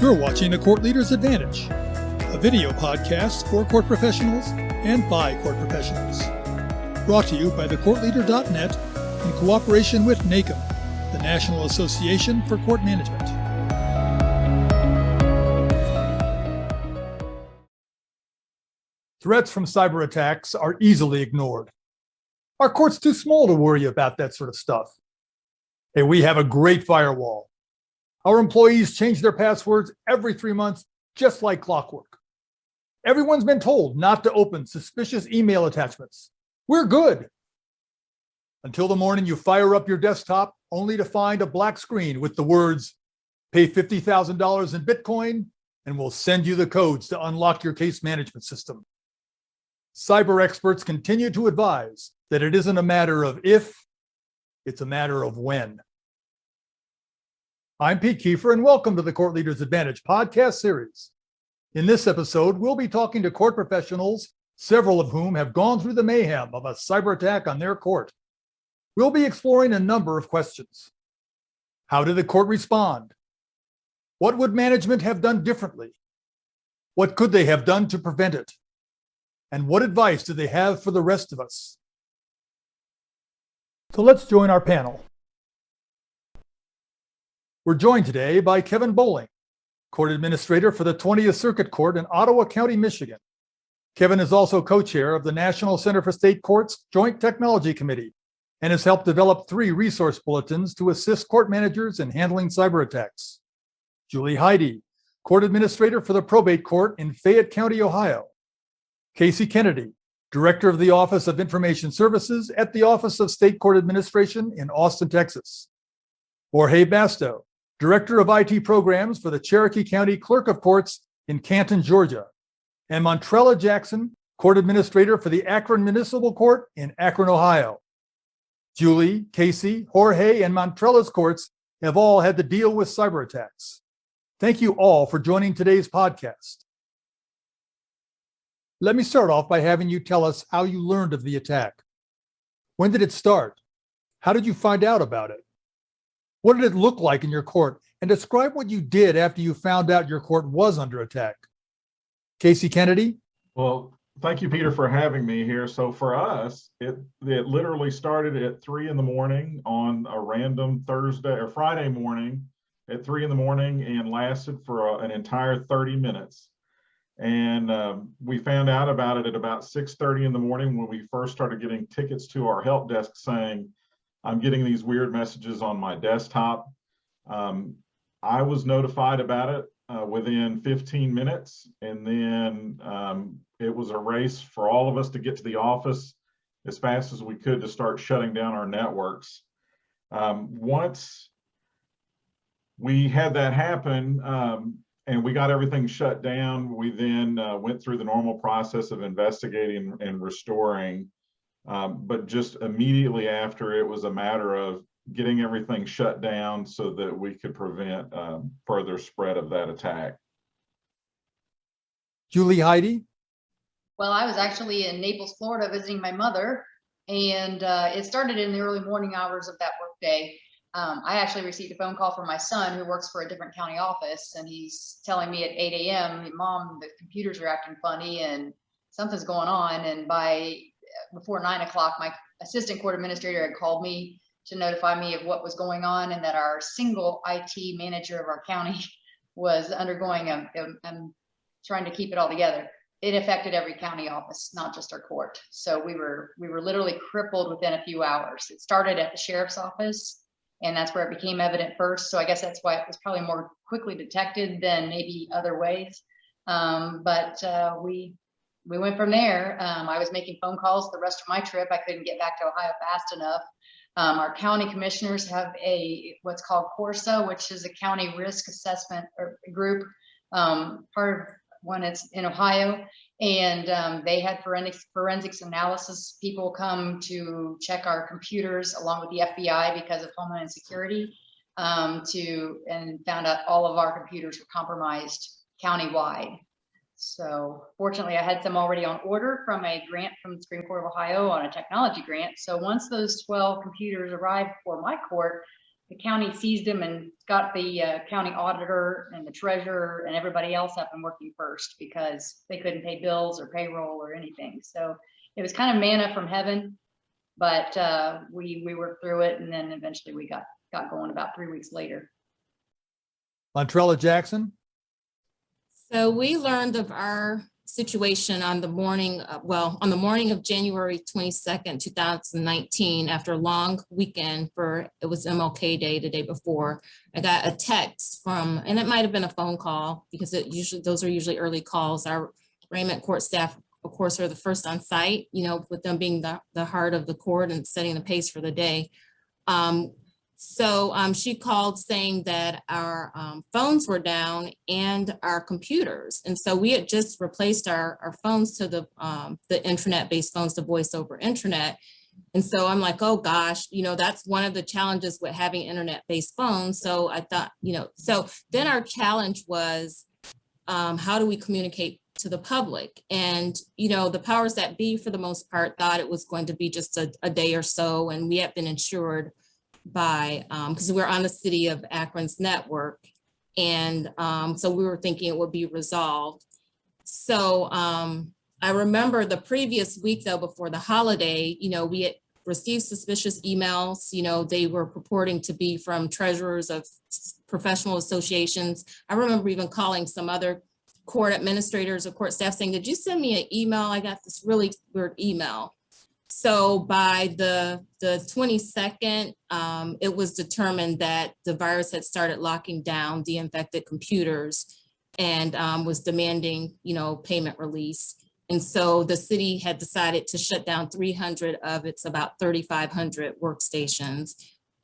You're watching The Court Leader's Advantage, a video podcast for court professionals and by court professionals. Brought to you by thecourtleader.net in cooperation with NACM, the National Association for Court Management. Threats from cyber attacks are easily ignored. Our court's too small to worry about that sort of stuff. Hey, we have a great firewall. Our employees change their passwords every 3 months, just like clockwork. Everyone's been told not to open suspicious email attachments. We're good. Until the morning you fire up your desktop only to find a black screen with the words, "Pay $50,000 in Bitcoin and we'll send you the codes to unlock your case management system." Cyber experts continue to advise that it isn't a matter of if, it's a matter of when. I'm Pete Kiefer, and welcome to the Court Leader's Advantage podcast series. In this episode, we'll be talking to court professionals, several of whom have gone through the mayhem of a cyber attack on their court. We'll be exploring a number of questions. How did the court respond? What would management have done differently? What could they have done to prevent it? And what advice do they have for the rest of us? So let's join our panel. We're joined today by Kevin Bowling, Court Administrator for the 20th Circuit Court in Ottawa County, Michigan. Kevin is also co-chair of the National Center for State Courts Joint Technology Committee and has helped develop 3 resource bulletins to assist court managers in handling cyber attacks. Julie Heide, Court Administrator for the Probate Court in Fayette County, Ohio. Casey Kennedy, Director of the Office of Information Services at the Office of State Court Administration in Austin, Texas. Jorge Basto, Director of IT Programs for the Cherokee County Clerk of Courts in Canton, Georgia. And Montrella Jackson, Court Administrator for the Akron Municipal Court in Akron, Ohio. Julie, Casey, Jorge, and Montrella's courts have all had to deal with cyber attacks. Thank you all for joining today's podcast. Let me start off by having you tell us how you learned of the attack. When did it start? How did you find out about it? What did it look like in your court? And describe what you did after you found out your court was under attack. Casey Kennedy? Well, thank you, Peter, for having me here. So for us, it literally started at 3 in the morning on a random Thursday or Friday morning at 3 in the morning and lasted for an entire 30 minutes. And we found out about it at about 6:30 in the morning when we first started getting tickets to our help desk saying, "I'm getting these weird messages on my desktop." I was notified about it within 15 minutes. And then it was a race for all of us to get to the office as fast as we could to start shutting down our networks. Once we had that happen, and we got everything shut down, we then went through the normal process of investigating and restoring. But just immediately after, it was a matter of getting everything shut down so that we could prevent further spread of that attack. Julie Heide? Well, I was actually in Naples, Florida, visiting my mother, and it started in the early morning hours of that workday. I actually received a phone call from my son who works for a different county office, and he's telling me at 8 a.m., "Mom, the computers are acting funny and something's going on." And before 9 o'clock, my assistant court administrator had called me to notify me of what was going on and that our single IT manager of our county was undergoing trying to keep it all together. It affected every county office, not just our court. So we were literally crippled within a few hours. It started at the sheriff's office, and that's where it became evident first. So I guess that's why it was probably more quickly detected than maybe other ways. But we went from there. I was making phone calls the rest of my trip. I couldn't get back to Ohio fast enough. Our county commissioners have what's called CORSA, which is a county risk assessment group, part of one it's in Ohio. And they had forensics analysis people come to check our computers along with the FBI because of Homeland Security, and found out all of our computers were compromised countywide. So fortunately, I had some already on order from a grant from the Supreme Court of Ohio on a technology grant. So once those 12 computers arrived for my court, the county seized them and got the county auditor and the treasurer and everybody else up and working first because they couldn't pay bills or payroll or anything. So it was kind of manna from heaven, but we worked through it, and then eventually we got going about 3 weeks later. Montrella Jackson. So we learned of our situation on the morning, on the morning of January 22nd, 2019, after a long weekend it was MLK Day the day before. I got a text from, and it might have been a phone call because those are usually early calls. Our Raymond court staff, of course, are the first on site, with them being the heart of the court and setting the pace for the day. So she called saying that our phones were down and our computers. And so we had just replaced our phones to the internet-based phones to voice over internet. And so I'm like, oh gosh, that's one of the challenges with having internet-based phones. So I thought, so then our challenge was, how do we communicate to the public? And, the powers that be, for the most part, thought it was going to be just a day or so. And we had been insured by, because we're on the city of Akron's network. And so we were thinking it would be resolved. So I remember the previous week, though, before the holiday, we had received suspicious emails. They were purporting to be from treasurers of professional associations. I remember even calling some other court administrators or court staff saying, did you send me an email? I got this really weird email. So by the 22nd, it was determined that the virus had started locking down the infected computers and was demanding, payment release. And so the city had decided to shut down 300 of its about 3,500 workstations.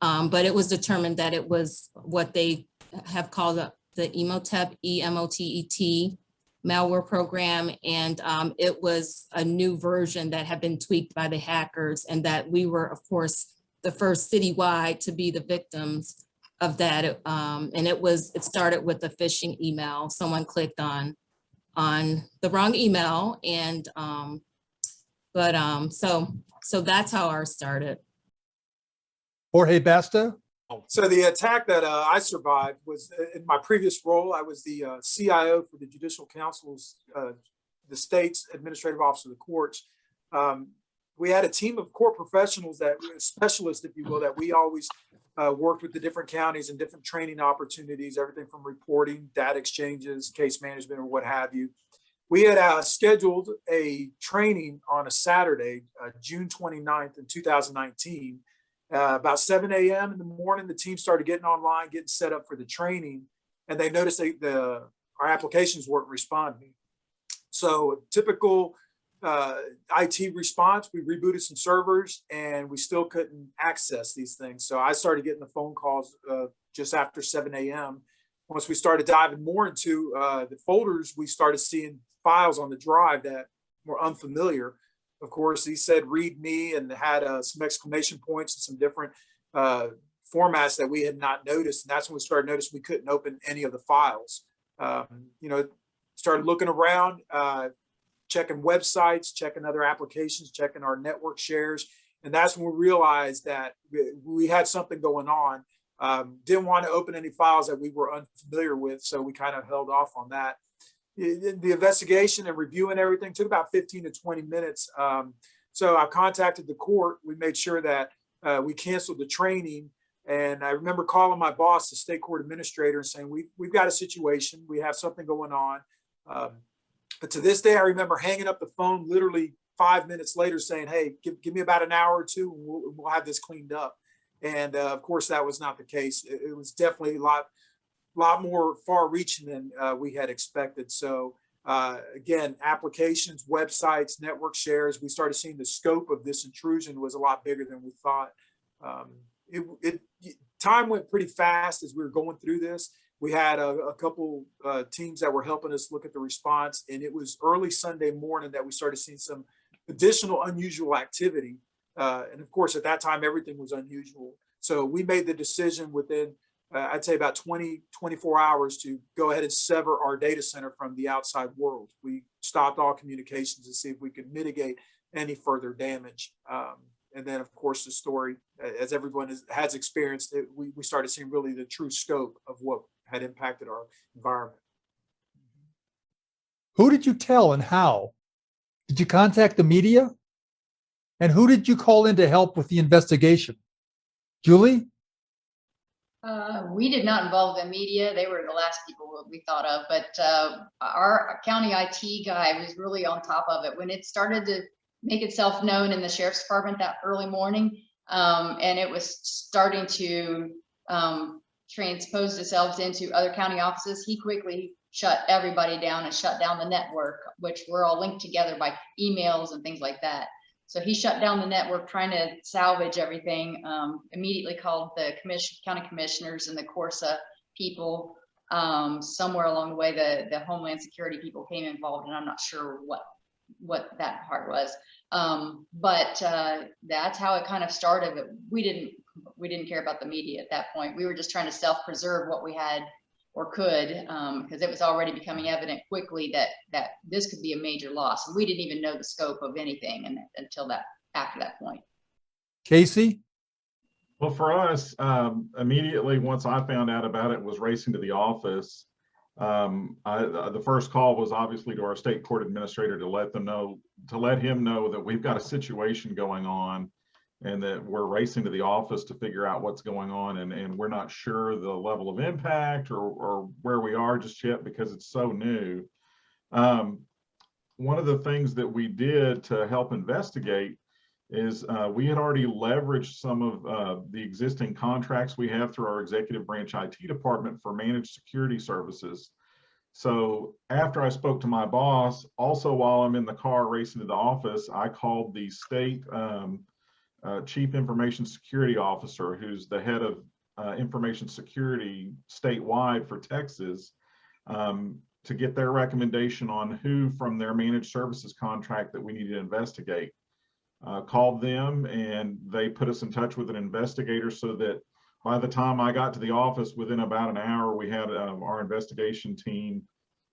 But it was determined that it was what they have called the EMOTEP, EMOTET malware program. And it was a new version that had been tweaked by the hackers, and that we were, of course, the first citywide to be the victims of that. And it started with a phishing email. Someone clicked on the wrong email. And so that's how ours started. Jorge Basta. So the attack that I survived was in my previous role. I was the CIO for the Judicial Council's, the state's administrative office of the courts. We had a team of court professionals, that specialists, if you will, that we always worked with the different counties and different training opportunities, everything from reporting, data exchanges, case management, or what have you. We had scheduled a training on a Saturday, June 29th in 2019. About 7 a.m. in the morning, the team started getting online, getting set up for the training, and they noticed our applications weren't responding. So typical IT response, we rebooted some servers and we still couldn't access these things. So I started getting the phone calls just after 7 a.m. Once we started diving more into the folders, we started seeing files on the drive that were unfamiliar. Of course, he said read me and had some exclamation points and some different formats that we had not noticed. And that's when we started noticing we couldn't open any of the files. Started looking around, checking websites, checking other applications, checking our network shares. And that's when we realized that we had something going on. Didn't want to open any files that we were unfamiliar with. So we kind of held off on that. The investigation and reviewing everything took about 15 to 20 minutes. So I contacted the court. We made sure that we canceled the training. And I remember calling my boss, the state court administrator, and saying, we've got a situation. We have something going on. But to this day, I remember hanging up the phone literally 5 minutes later saying, hey, give me about an hour or two and we'll have this cleaned up. And of course, that was not the case. It was definitely a lot more far-reaching than we had expected. So again, applications, websites, network shares, we started seeing the scope of this intrusion was a lot bigger than we thought. Time went pretty fast as we were going through this. We had a couple teams that were helping us look at the response, and it was early Sunday morning that we started seeing some additional unusual activity. And of course, at that time, everything was unusual. So we made the decision within I'd say about 24 hours to go ahead and sever our data center from the outside world. We stopped all communications to see if we could mitigate any further damage. And then, of course, the story, as everyone has experienced, we started seeing really the true scope of what had impacted our environment. Who did you tell and how? Did you contact the media? And who did you call in to help with the investigation? Julie? We did not involve the media. They were the last people we thought of, but our county IT guy was really on top of it when it started to make itself known in the sheriff's department that early morning. And it was starting to transpose itself into other county offices. He quickly shut everybody down and shut down the network, which we're all linked together by emails and things like that. So he shut down the network, trying to salvage everything. Immediately called the county commissioners and the Corsa people. Somewhere along the way, the Homeland Security people came involved, and I'm not sure what that part was. But that's how it kind of started. We didn't care about the media at that point. We were just trying to self-preserve what we had or could, because it was already becoming evident quickly that this could be a major loss. And we didn't even know the scope of anything until after that point. Casey? Well, for us, immediately once I found out about it, was racing to the office. The first call was obviously to our state court administrator to let him know that we've got a situation going on and that we're racing to the office to figure out what's going on. And we're not sure the level of impact or where we are just yet because it's so new. One of the things that we did to help investigate is we had already leveraged some of the existing contracts we have through our executive branch IT department for managed security services. So after I spoke to my boss, also while I'm in the car racing to the office, I called the state chief information security officer, who's the head of information security statewide for Texas, to get their recommendation on who from their managed services contract that we need to investigate. Called them and they put us in touch with an investigator so that by the time I got to the office, within about an hour, we had our investigation team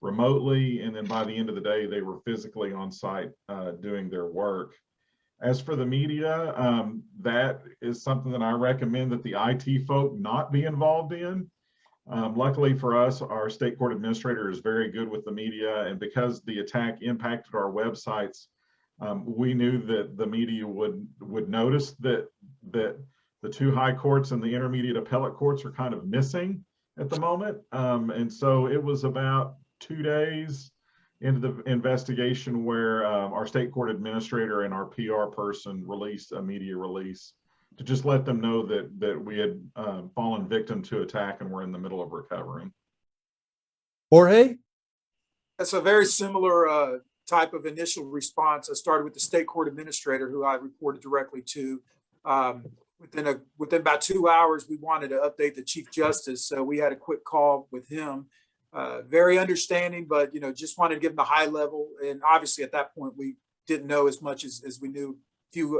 remotely. And then by the end of the day, they were physically on site doing their work. As for the media, that is something that I recommend that the IT folk not be involved in. Luckily for us, our state court administrator is very good with the media, and because the attack impacted our websites, we knew that the media would notice that the two high courts and the intermediate appellate courts are kind of missing at the moment. And so it was about 2 days into the investigation where our state court administrator and our PR person released a media release to just let them know that we had fallen victim to attack and we're in the middle of recovering. Jorge? That's a very similar type of initial response. I started with the state court administrator, who I reported directly to. Within about 2 hours, we wanted to update the Chief Justice, so we had a quick call with him. Very understanding, but just wanted to give him the high level. And obviously, at that point, we didn't know as much as we knew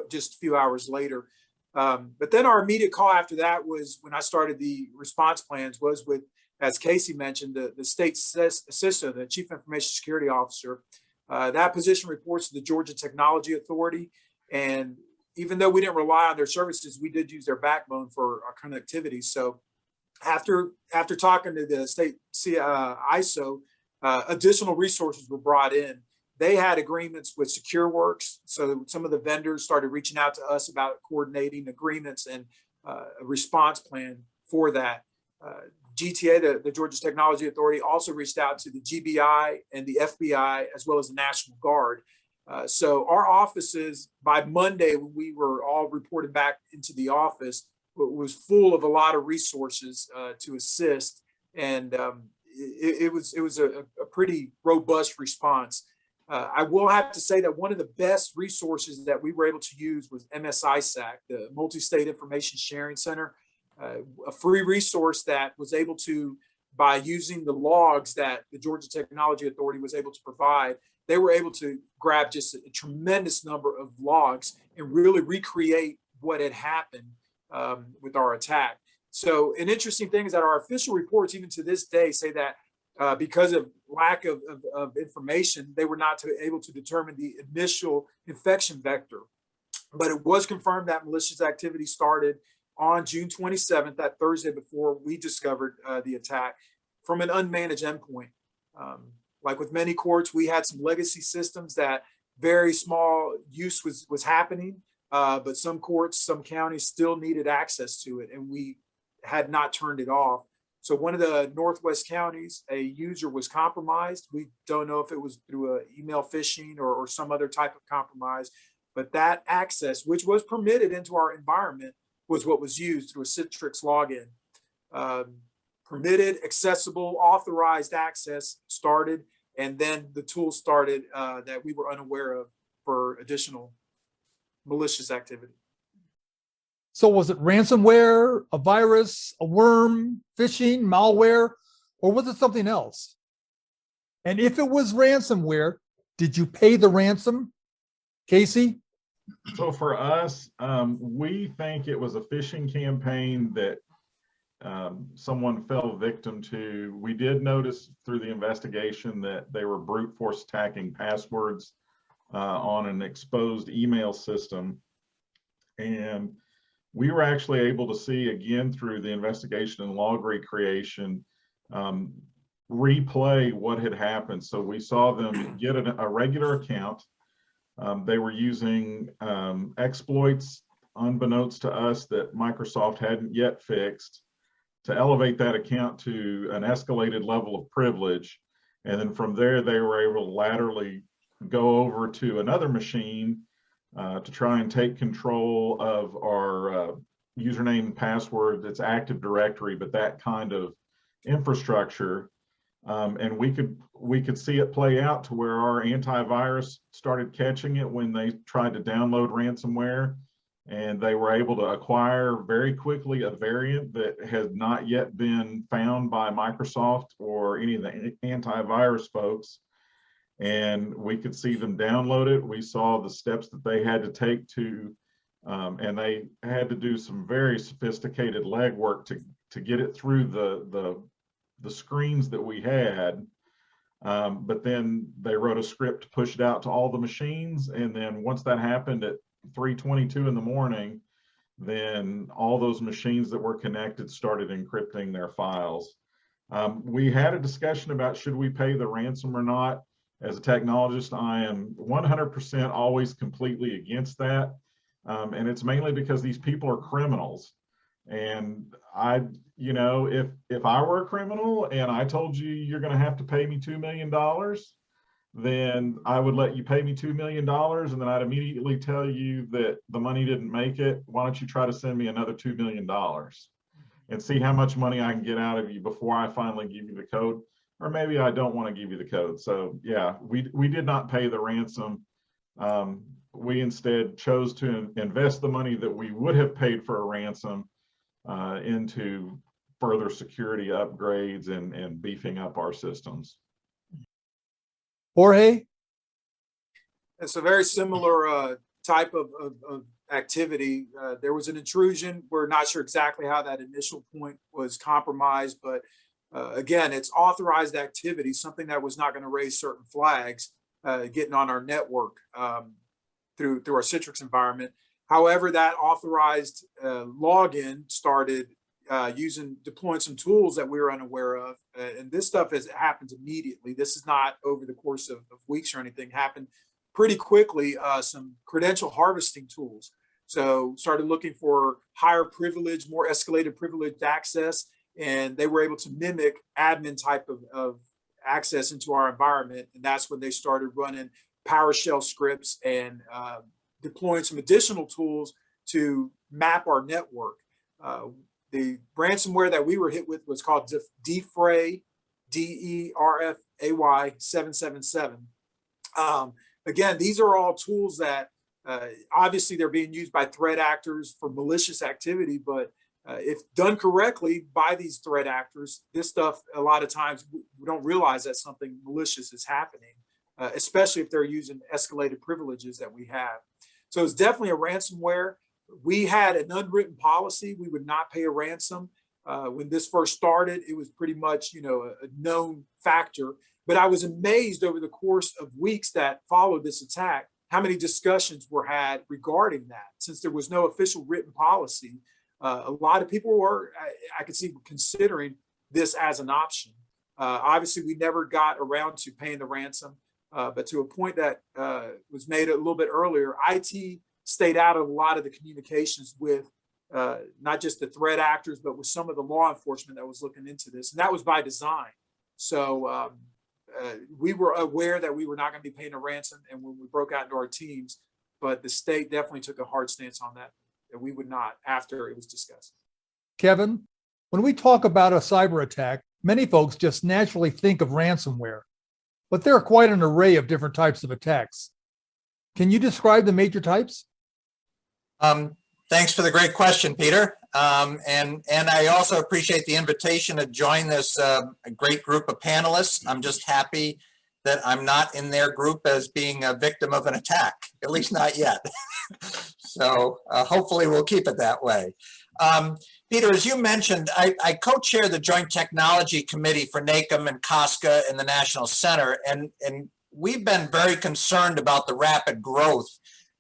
just a few hours later. But then our immediate call after that was when I started the response plans was with, as Casey mentioned, the state assistant, the Chief Information Security Officer. That position reports to the Georgia Technology Authority. And even though we didn't rely on their services, we did use their backbone for our connectivity. So after talking to the state ISO, additional resources were brought in. They had agreements with SecureWorks. So some of the vendors started reaching out to us about coordinating agreements and a response plan for that. GTA, the Georgia Technology Authority, also reached out to the GBI and the FBI, as well as the National Guard. So our offices, by Monday, when we were all reported back into the office, was full of a lot of resources to assist. And it was a pretty robust response. I will have to say that one of the best resources that we were able to use was MSISAC, the Multi-State Information Sharing Center, a free resource that was able to, by using the logs that the Georgia Technology Authority was able to provide, they were able to grab just a tremendous number of logs and really recreate what had happened with our attack. So an interesting thing is that our official reports, even to this day, say that because of lack of information, they were not able to determine the initial infection vector. But it was confirmed that malicious activity started on June 27th, that Thursday before we discovered the attack, from an unmanaged endpoint. Like with many courts, we had some legacy systems that very small use was happening, but some courts, some counties still needed access to it, and we had not turned it off. So one of the Northwest counties, a user was compromised. We don't know if it was through email phishing or some other type of compromise, but that access, which was permitted into our environment, was what was used through a Citrix login. Permitted, accessible, authorized access started, and then the tools started that we were unaware of for additional malicious activity. So was it ransomware, a virus, a worm, phishing, malware, or was it something else? And if it was ransomware, did you pay the ransom, Casey? So for us, we think it was a phishing campaign that someone fell victim to. We did notice through the investigation that they were brute force attacking passwords on an exposed email system. And we were actually able to see, again, through the investigation and log recreation, replay what had happened. So we saw them get a regular account. They were using exploits unbeknownst to us that Microsoft hadn't yet fixed to elevate that account to an escalated level of privilege. And then from there, they were able to laterally go over to another machine to try and take control of our username and password that's Active Directory, but that kind of infrastructure. And we could see it play out to where our antivirus started catching it when they tried to download ransomware, and they were able to acquire very quickly a variant that has not yet been found by Microsoft or any of the antivirus folks. And we could see them download it. We saw the steps that they had to take to, and they had to do some very sophisticated legwork to get it through the screens that we had. But then they wrote a script to push it out to all the machines. And then once that happened at 3:22 in the morning, then all those machines that were connected started encrypting their files. We had a discussion about should we pay the ransom or not. As a technologist, I am 100% always completely against that. And it's mainly because these people are criminals. And if I were a criminal and I told you you're going to have to pay me $2 million, then I would let you pay me $2 million. And then I'd immediately tell you that the money didn't make it. Why don't you try to send me another $2 million and see how much money I can get out of you before I finally give you the code? Or maybe I don't want to give you the code. So yeah, we did not pay the ransom. We instead chose to invest the money that we would have paid for a ransom into further security upgrades and beefing up our systems. Jorge? It's a very similar type of activity. There was an intrusion. We're not sure exactly how that initial point was compromised, but again, it's authorized activity, something that was not going to raise certain flags getting on our network through our Citrix environment. However, that authorized login started deploying some tools that we were unaware of. And this stuff happens immediately. This is not over the course of weeks or anything. Happened pretty quickly, some credential harvesting tools. So started looking for higher privilege, more escalated privileged access. And they were able to mimic admin type of access into our environment. And that's when they started running PowerShell scripts and deploying some additional tools to map our network. The ransomware that we were hit with was called Defray, DERFAY 777. Again, these are all tools that obviously they're being used by threat actors for malicious activity, but if done correctly by these threat actors, this stuff, a lot of times we don't realize that something malicious is happening, especially if they're using escalated privileges that we have. So it's definitely a ransomware. We had an unwritten policy. We would not pay a ransom. When this first started, it was pretty much, a known factor. But I was amazed over the course of weeks that followed this attack, how many discussions were had regarding that. Since there was no official written policy, a lot of people were, I could see, considering this as an option. Obviously, we never got around to paying the ransom, but to a point that was made a little bit earlier, IT stayed out of a lot of the communications with not just the threat actors, but with some of the law enforcement that was looking into this. And that was by design. So we were aware that we were not going to be paying a ransom, and when we broke out into our teams, but the state definitely took a hard stance on that we would not after it was discussed. Kevin, when we talk about a cyber attack, many folks just naturally think of ransomware, but there are quite an array of different types of attacks. Can you describe the major types? Thanks for the great question, Peter. And I also appreciate the invitation to join this great group of panelists. I'm just happy that I'm not in their group as being a victim of an attack, at least not yet. So hopefully we'll keep it that way. Peter, as you mentioned, I co-chair the Joint Technology Committee for NACM and COSCA in the National Center, and we've been very concerned about the rapid growth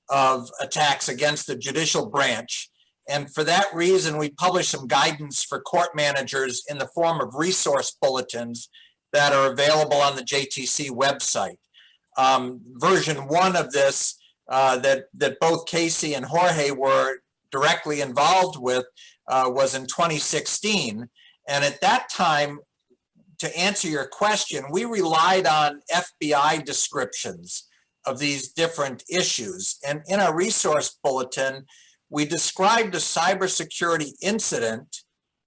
of attacks against the judicial branch. And for that reason, we published some guidance for court managers in the form of resource bulletins that are available on the JTC website. Version 1 of this that both Casey and Jorge were directly involved with was in 2016. And at that time, to answer your question, we relied on FBI descriptions of these different issues. And in our resource bulletin, we described a cybersecurity incident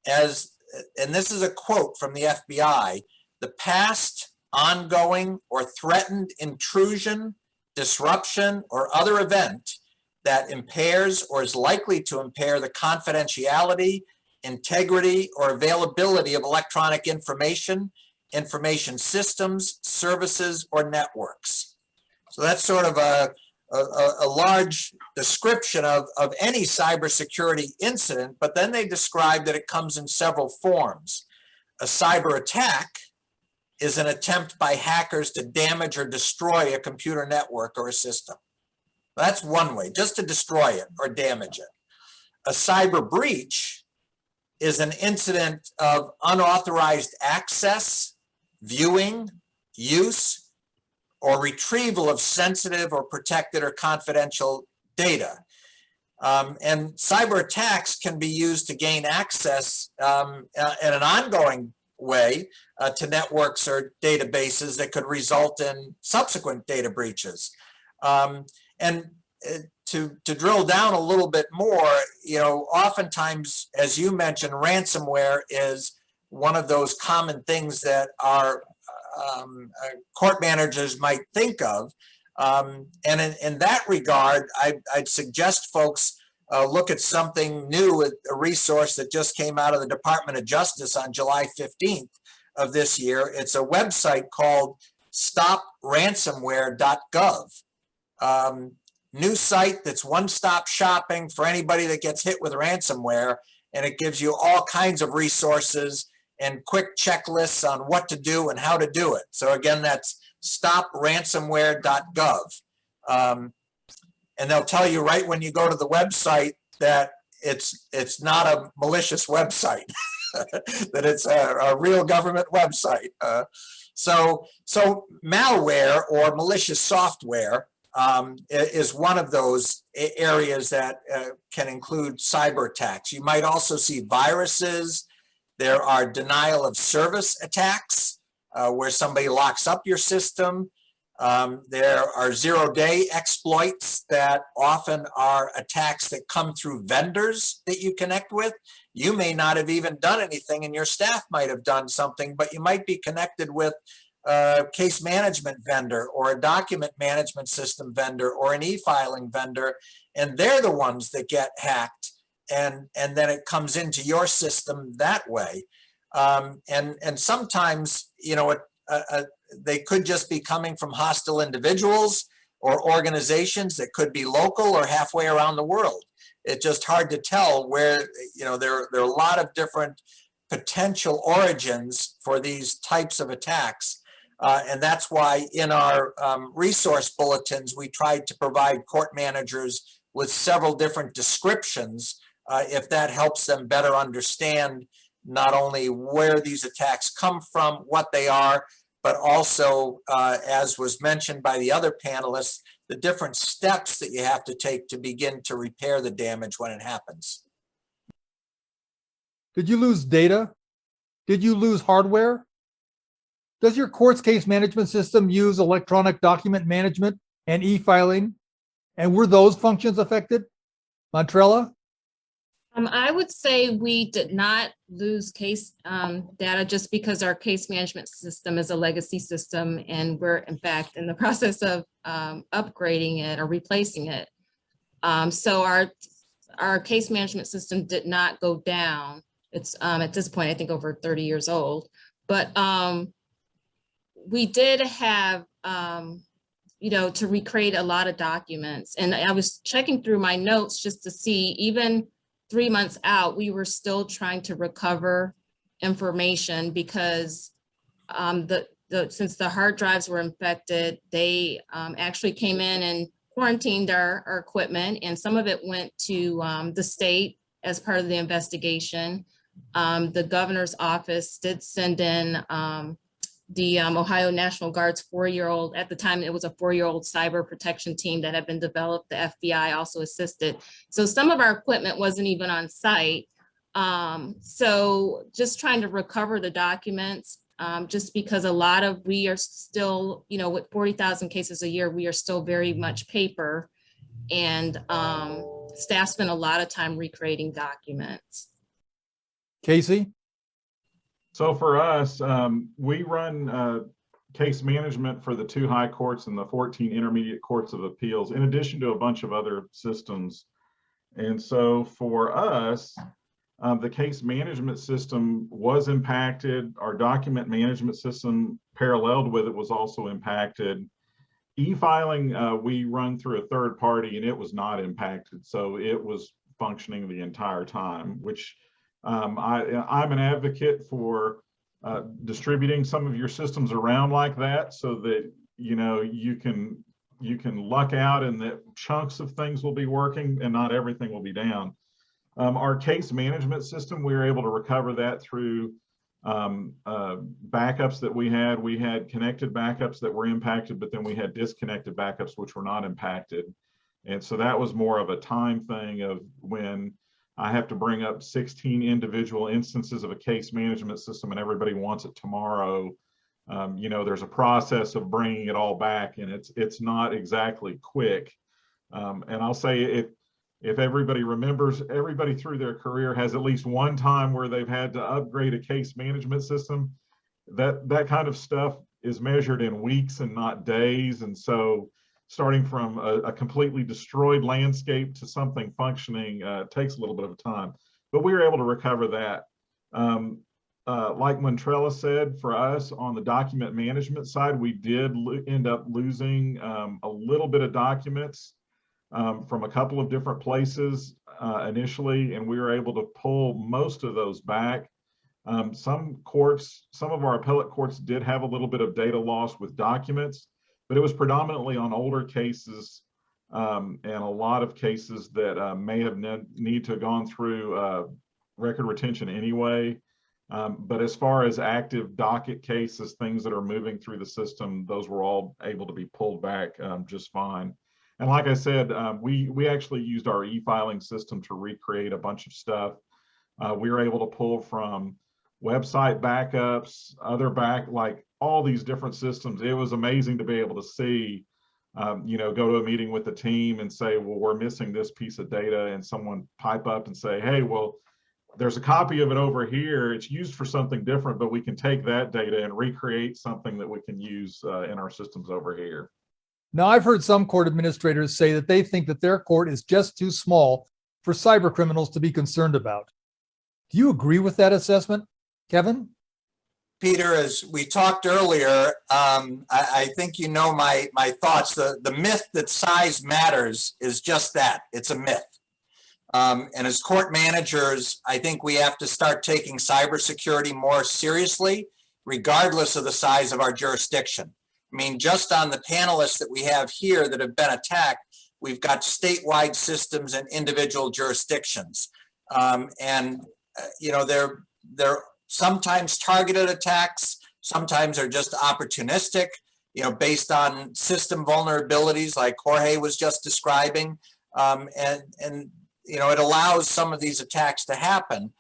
as, and this is a quote from the FBI, the past, ongoing, or threatened intrusion, disruption, or other event that impairs or is likely to impair the confidentiality, integrity, or availability of electronic information, information systems, services, or networks. So that's sort of a large description of any cybersecurity incident, but then they describe that it comes in several forms. A cyber attack is an attempt by hackers to damage or destroy a computer network or a system. That's one way, just to destroy it or damage it. A cyber breach is an incident of unauthorized access, viewing, use, or retrieval of sensitive or protected or confidential data. And cyber attacks can be used to gain access in an ongoing way to networks or databases that could result in subsequent data breaches. And to drill down a little bit more, you know, oftentimes, as you mentioned, ransomware is one of those common things that our court managers might think of. And in that regard, I'd suggest folks look at something new, a resource that just came out of the Department of Justice on July 15th of this year. It's a website called stopransomware.gov. New site that's one-stop shopping for anybody that gets hit with ransomware, and it gives you all kinds of resources and quick checklists on what to do and how to do it. So again, that's stopransomware.gov. And they'll tell you right when you go to the website that it's not a malicious website, that it's a real government website. So malware or malicious software is one of those areas that can include cyber attacks. You might also see viruses. There are denial of service attacks where somebody locks up your system. There are zero-day exploits that often are attacks that come through vendors that you connect with. You may not have even done anything, and your staff might have done something, but you might be connected with a case management vendor or a document management system vendor or an e-filing vendor, and they're the ones that get hacked, and then it comes into your system that way. And sometimes, you know, they could just be coming from hostile individuals or organizations that could be local or halfway around the world. It's just hard to tell where, you know, there are a lot of different potential origins for these types of attacks. And that's why in our resource bulletins, we tried to provide court managers with several different descriptions, if that helps them better understand not only where these attacks come from, what they are, but also, as was mentioned by the other panelists, the different steps that you have to take to begin to repair the damage when it happens. Did you lose data? Did you lose hardware? Does your court's case management system use electronic document management and e-filing? And were those functions affected? Montrella? I would say we did not lose case data just because our case management system is a legacy system, and we're in fact in the process of upgrading it or replacing it. So our case management system did not go down. It's at this point, I think over 30 years old, but we did have, to recreate a lot of documents. And I was checking through my notes just to see, even 3 months out, we were still trying to recover information because since the hard drives were infected, they actually came in and quarantined our equipment, and some of it went to the state as part of the investigation. The governor's office did send in the Ohio National Guard's 4-year-old, at the time it was a 4-year-old cyber protection team that had been developed. The FBI also assisted. So some of our equipment wasn't even on site. So just trying to recover the documents, just because we are still, with 40,000 cases a year, we are still very much paper, and staff spend a lot of time recreating documents. Casey? So for us, we run case management for the 2 high courts and the 14 intermediate courts of appeals, in addition to a bunch of other systems. And so for us, the case management system was impacted. Our document management system paralleled with it was also impacted. E-filing, we run through a third party, and it was not impacted. So it was functioning the entire time, which I'm an advocate for distributing some of your systems around like that, so that you can luck out and that chunks of things will be working and not everything will be down. Our case management system, we were able to recover that through backups that we had. We had connected backups that were impacted, but then we had disconnected backups which were not impacted. And so that was more of a time thing of when I have to bring up 16 individual instances of a case management system and everybody wants it tomorrow. There's a process of bringing it all back, and it's not exactly quick. And I'll say, if everybody remembers, everybody through their career has at least one time where they've had to upgrade a case management system. That kind of stuff is measured in weeks and not days. And so starting from a completely destroyed landscape to something functioning takes a little bit of time, but we were able to recover that. Like Montrella said, for us on the document management side, we did end up losing a little bit of documents from a couple of different places initially, and we were able to pull most of those back. Some of our appellate courts did have a little bit of data loss with documents, but it was predominantly on older cases and a lot of cases that may have need to have gone through record retention anyway. But as far as active docket cases, things that are moving through the system, those were all able to be pulled back just fine. And like I said, we actually used our e-filing system to recreate a bunch of stuff. We were able to pull from website backups, like all these different systems. It was amazing to be able to see, go to a meeting with the team and say, well, we're missing this piece of data, and someone pipe up and say, hey, well, there's a copy of it over here. It's used for something different, but we can take that data and recreate something that we can use in our systems over here. Now, I've heard some court administrators say that they think that their court is just too small for cyber criminals to be concerned about. Do you agree with that assessment, Kevin? Peter, as we talked earlier, I think my thoughts. The myth that size matters is just that. It's a myth. And as court managers, I think we have to start taking cybersecurity more seriously regardless of the size of our jurisdiction. I mean, just on the panelists that we have here that have been attacked, we've got statewide systems and individual jurisdictions. You know, they're sometimes targeted attacks, sometimes they're just opportunistic, you know, based on system vulnerabilities like Jorge was just describing. And you know, it allows some of these attacks to happen.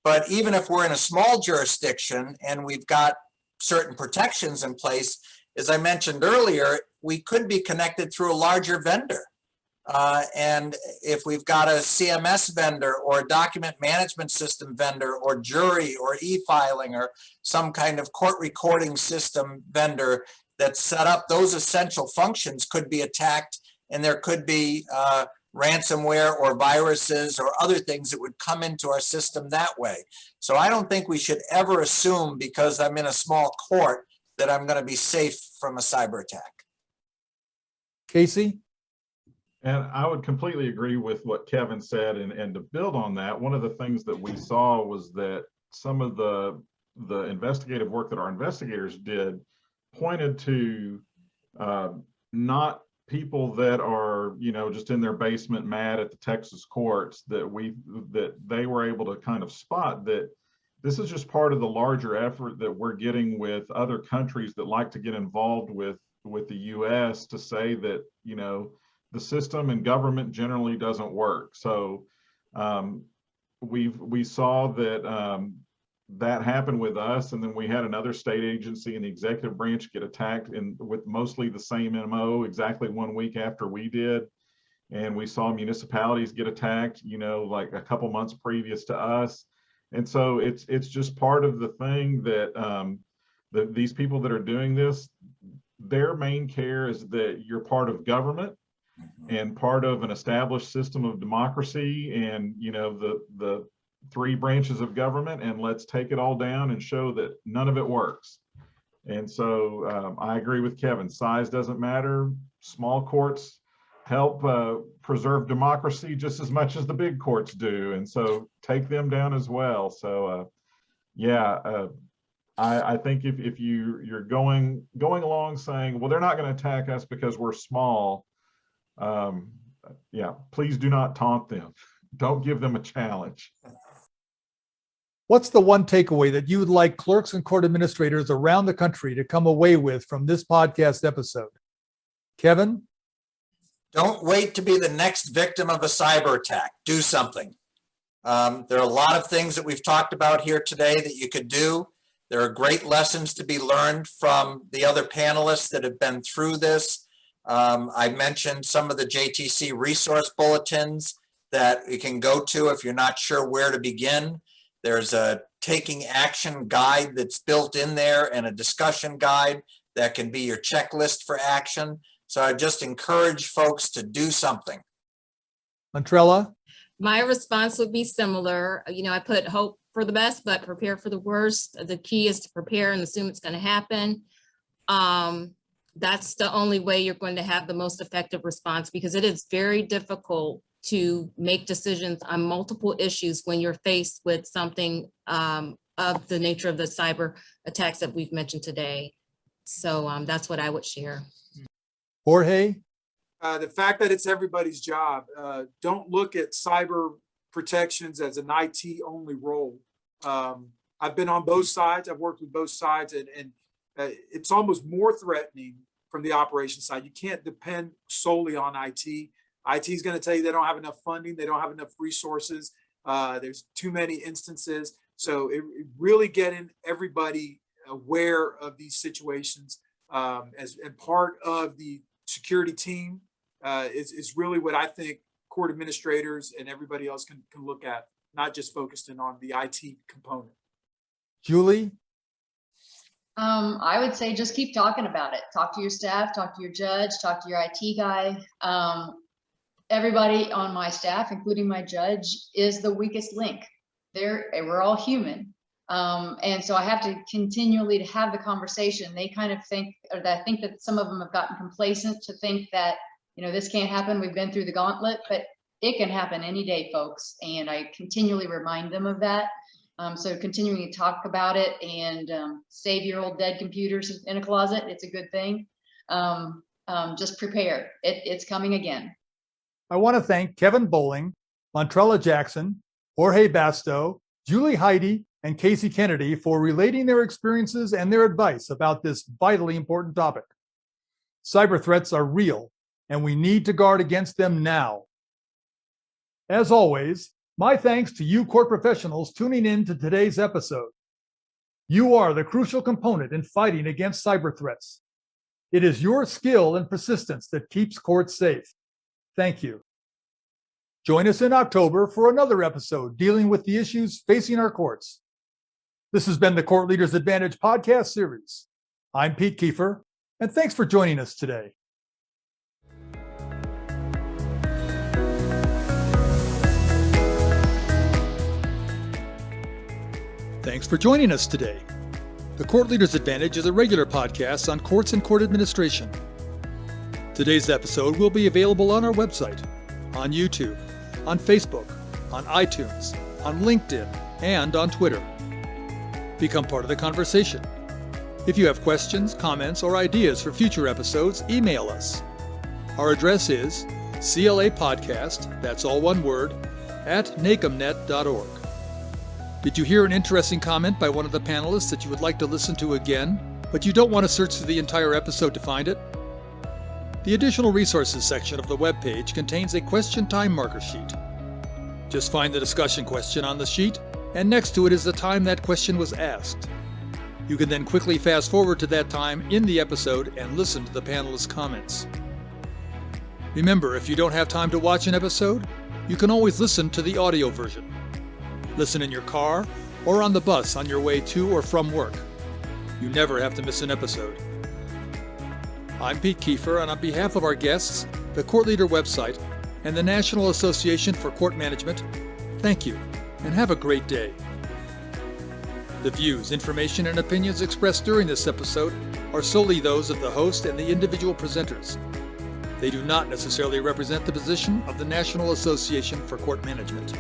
But even if we're in a small jurisdiction and we've got certain protections in place, as I mentioned earlier, we could be connected through a larger vendor. And if we've got a CMS vendor or a document management system vendor or jury or e-filing or some kind of court recording system vendor that's set up, those essential functions could be attacked, and there could be ransomware or viruses or other things that would come into our system that way. So I don't think we should ever assume because I'm in a small court that I'm going to be safe from a cyber attack. Casey? And I would completely agree with what Kevin said. And to build on that, one of the things that we saw was that some of the investigative work that our investigators did pointed to not people that are, you know, just in their basement mad at the Texas courts, that they were able to kind of spot that this is just part of the larger effort that we're getting with other countries that like to get involved with the US to say that, you know, the system and government generally doesn't work. So we saw that that happened with us, and then we had another state agency in the executive branch get attacked with mostly the same MO exactly 1 week after we did. And we saw municipalities get attacked, you know, like a couple months previous to us. And so it's just part of the thing that these people that are doing this, their main care is that you're part of government and part of an established system of democracy, and, you know, the three branches of government, and let's take it all down and show that none of it works. And so I agree with Kevin, size doesn't matter. Small courts help preserve democracy just as much as the big courts do, and so take them down as well. So I think if you're going along saying, well, they're not going to attack us because we're small, please do not taunt them. Don't give them a challenge. What's the one takeaway that you would like clerks and court administrators around the country to come away with from this podcast episode? Kevin? Don't wait to be the next victim of a cyber attack. Do something. There are a lot of things that we've talked about here today that you could do. There are great lessons to be learned from the other panelists that have been through this. I mentioned some of the JTC resource bulletins that you can go to if you're not sure where to begin. There's a taking action guide that's built in there and a discussion guide that can be your checklist for action. So I just encourage folks to do something. Mantrella? My response would be similar. You know, I put hope for the best, but prepare for the worst. The key is to prepare and assume it's going to happen. That's the only way you're going to have the most effective response, because it is very difficult to make decisions on multiple issues when you're faced with something of the nature of the cyber attacks that we've mentioned today. So that's what I would share. Jorge? The fact that it's everybody's job. Don't look at cyber protections as an IT only role. I've been on both sides. I've worked with both sides, and it's almost more threatening from the operations side. You can't depend solely on IT. IT is going to tell you they don't have enough funding. They don't have enough resources. There's too many instances. So it really getting everybody aware of these situations as and part of the security team is really what I think court administrators and everybody else can look at, not just focused in on the IT component. Julie? I would say just keep talking about it. Talk to your staff, talk to your judge, talk to your IT guy. Everybody on my staff, including my judge, is the weakest link. We're all human. And so I have to continually to have the conversation. They kind of think, or I think that some of them have gotten complacent to think that, you know, this can't happen. We've been through the gauntlet, but it can happen any day, folks. And I continually remind them of that. So continuing to talk about it and save your old dead computers in a closet, it's a good thing. Just prepare. It's coming again. I want to thank Kevin Bowling, Montrella Jackson, Jorge Basto, Julie Heidi, and Casey Kennedy for relating their experiences and their advice about this vitally important topic. Cyber threats are real, and we need to guard against them now. As always, my thanks to you court professionals tuning in to today's episode. You are the crucial component in fighting against cyber threats. It is your skill and persistence that keeps courts safe. Thank you. Join us in October for another episode dealing with the issues facing our courts. This has been the Court Leaders Advantage podcast series. I'm Pete Kiefer, and thanks for joining us today. Thanks for joining us today. The Court Leaders Advantage is a regular podcast on courts and court administration. Today's episode will be available on our website, on YouTube, on Facebook, on iTunes, on LinkedIn, and on Twitter. Become part of the conversation. If you have questions, comments, or ideas for future episodes, email us. Our address is CLApodcast, that's all one word, @nacomnet.org. Did you hear an interesting comment by one of the panelists that you would like to listen to again, but you don't want to search through the entire episode to find it? The Additional Resources section of the webpage contains a question time marker sheet. Just find the discussion question on the sheet, and next to it is the time that question was asked. You can then quickly fast forward to that time in the episode and listen to the panelists' comments. Remember, if you don't have time to watch an episode, you can always listen to the audio version. Listen in your car or on the bus on your way to or from work. You never have to miss an episode. I'm Pete Kiefer, and on behalf of our guests, the Court Leader website, and the National Association for Court Management, thank you, and have a great day. The views, information, and opinions expressed during this episode are solely those of the host and the individual presenters. They do not necessarily represent the position of the National Association for Court Management.